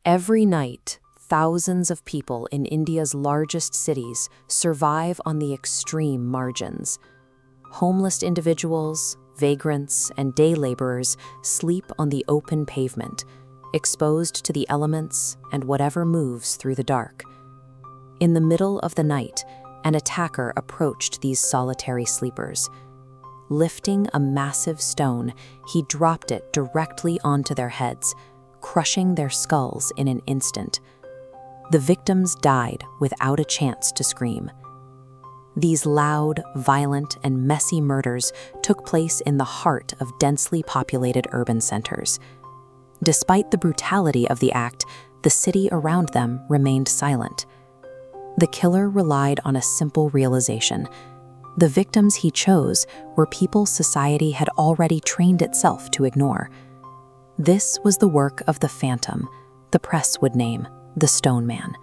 Every night, thousands of people in India's largest cities survive on the extreme margins. Homeless individuals, vagrants, and day laborers sleep on the open pavement, exposed to the elements and whatever moves through the dark. In the middle of the night, an attacker approached these solitary sleepers. Lifting a massive stone, he dropped it directly onto their heads, crushing their skulls in an instant. The victims died without a chance to scream. These loud, violent, and messy murders took place in the heart of densely populated urban centers. Despite the brutality of the act, the city around them remained silent. The killer relied on a simple realization. The victims he chose were people society had already trained itself to ignore. This was the work of the phantom, the press would name the Stoneman.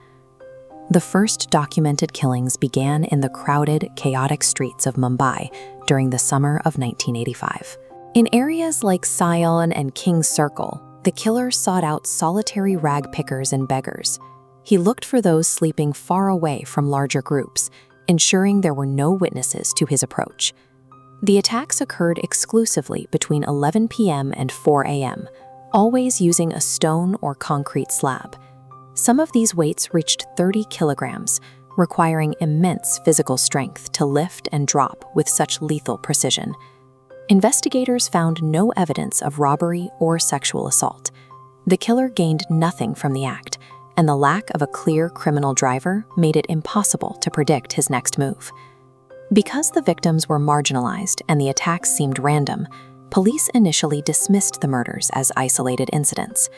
The first documented killings began in the crowded, chaotic streets of Mumbai during the summer of 1985. In areas like Sion and King's Circle, the killer sought out solitary rag pickers and beggars. He looked for those sleeping far away from larger groups, ensuring there were no witnesses to his approach. The attacks occurred exclusively between 11 p.m. and 4 a.m., always using a stone or concrete slab. Some of these weights reached 30 kilograms, requiring immense physical strength to lift and drop with such lethal precision. Investigators found no evidence of robbery or sexual assault. The killer gained nothing from the act, and the lack of a clear criminal driver made it impossible to predict his next move. Because the victims were marginalized and the attacks seemed random, police initially dismissed the murders as isolated incidents.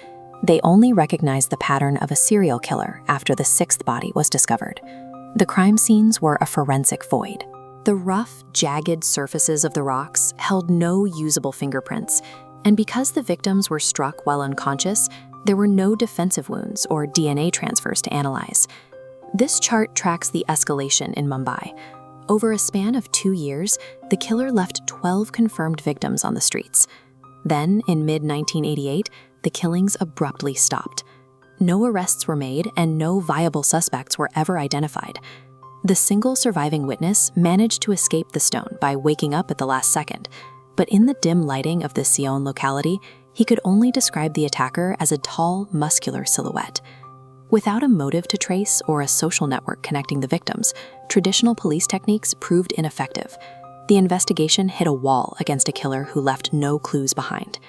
They only recognized the pattern of a serial killer after the sixth body was discovered. The crime scenes were a forensic void. The rough, jagged surfaces of the rocks held no usable fingerprints, and because the victims were struck while unconscious, there were no defensive wounds or DNA transfers to analyze. This chart tracks the escalation in Mumbai. Over a span of 2 years, the killer left 12 confirmed victims on the streets. Then, in mid-1988, the killings abruptly stopped. No arrests were made and no viable suspects were ever identified. The single surviving witness managed to escape the stone by waking up at the last second, but in the dim lighting of the Sion locality, he could only describe the attacker as a tall, muscular silhouette. Without a motive to trace or a social network connecting the victims, traditional police techniques proved ineffective. The investigation hit a wall against a killer who left no clues behind.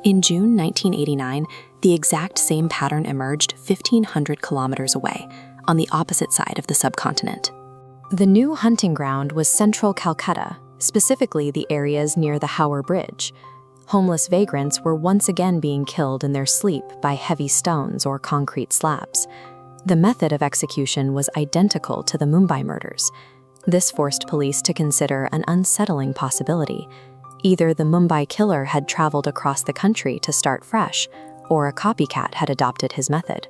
In June 1989, the exact same pattern emerged 1,500 kilometers away, on the opposite side of the subcontinent. The new hunting ground was central Kolkata, specifically the areas near the Howrah Bridge. Homeless vagrants were once again being killed in their sleep by heavy stones or concrete slabs. The method of execution was identical to the Mumbai murders. This forced police to consider an unsettling possibility. Either the Mumbai killer had traveled across the country to start fresh, or a copycat had adopted his method.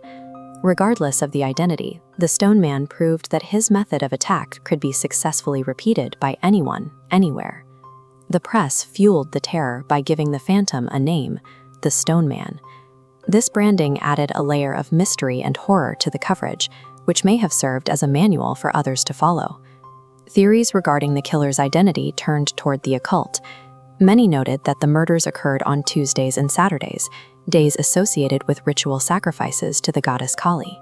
Regardless of the identity, the Stoneman proved that his method of attack could be successfully repeated by anyone, anywhere. The press fueled the terror by giving the phantom a name, the Stoneman. This branding added a layer of mystery and horror to the coverage, which may have served as a manual for others to follow. Theories regarding the killer's identity turned toward the occult. Many noted that the murders occurred on Tuesdays and Saturdays, days associated with ritual sacrifices to the goddess Kali.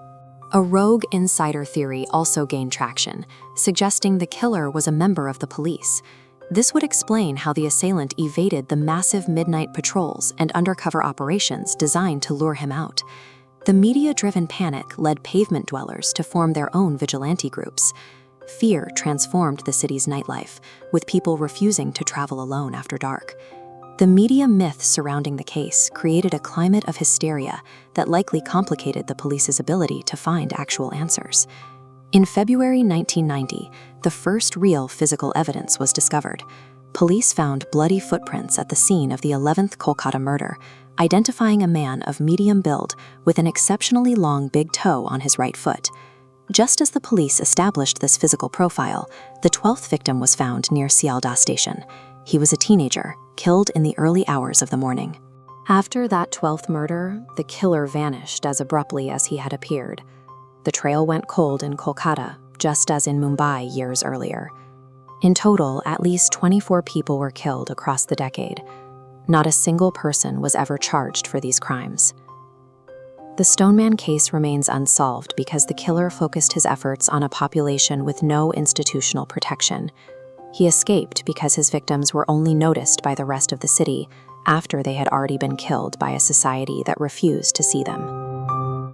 A rogue insider theory also gained traction, suggesting the killer was a member of the police. This would explain how the assailant evaded the massive midnight patrols and undercover operations designed to lure him out. The media-driven panic led pavement dwellers to form their own vigilante groups. Fear transformed the city's nightlife, with people refusing to travel alone after dark. The media myth surrounding the case created a climate of hysteria that likely complicated the police's ability to find actual answers. In February 1990, the first real physical evidence was discovered. Police found bloody footprints at the scene of the 11th Kolkata murder, identifying a man of medium build with an exceptionally long big toe on his right foot. Just as the police established this physical profile, the 12th victim was found near Sialdah station. He was a teenager, killed in the early hours of the morning. After that 12th murder, the killer vanished as abruptly as he had appeared. The trail went cold in Kolkata, just as in Mumbai years earlier. In total, at least 24 people were killed across the decade. Not a single person was ever charged for these crimes. The Stoneman case remains unsolved because the killer focused his efforts on a population with no institutional protection. He escaped because his victims were only noticed by the rest of the city after they had already been killed by a society that refused to see them.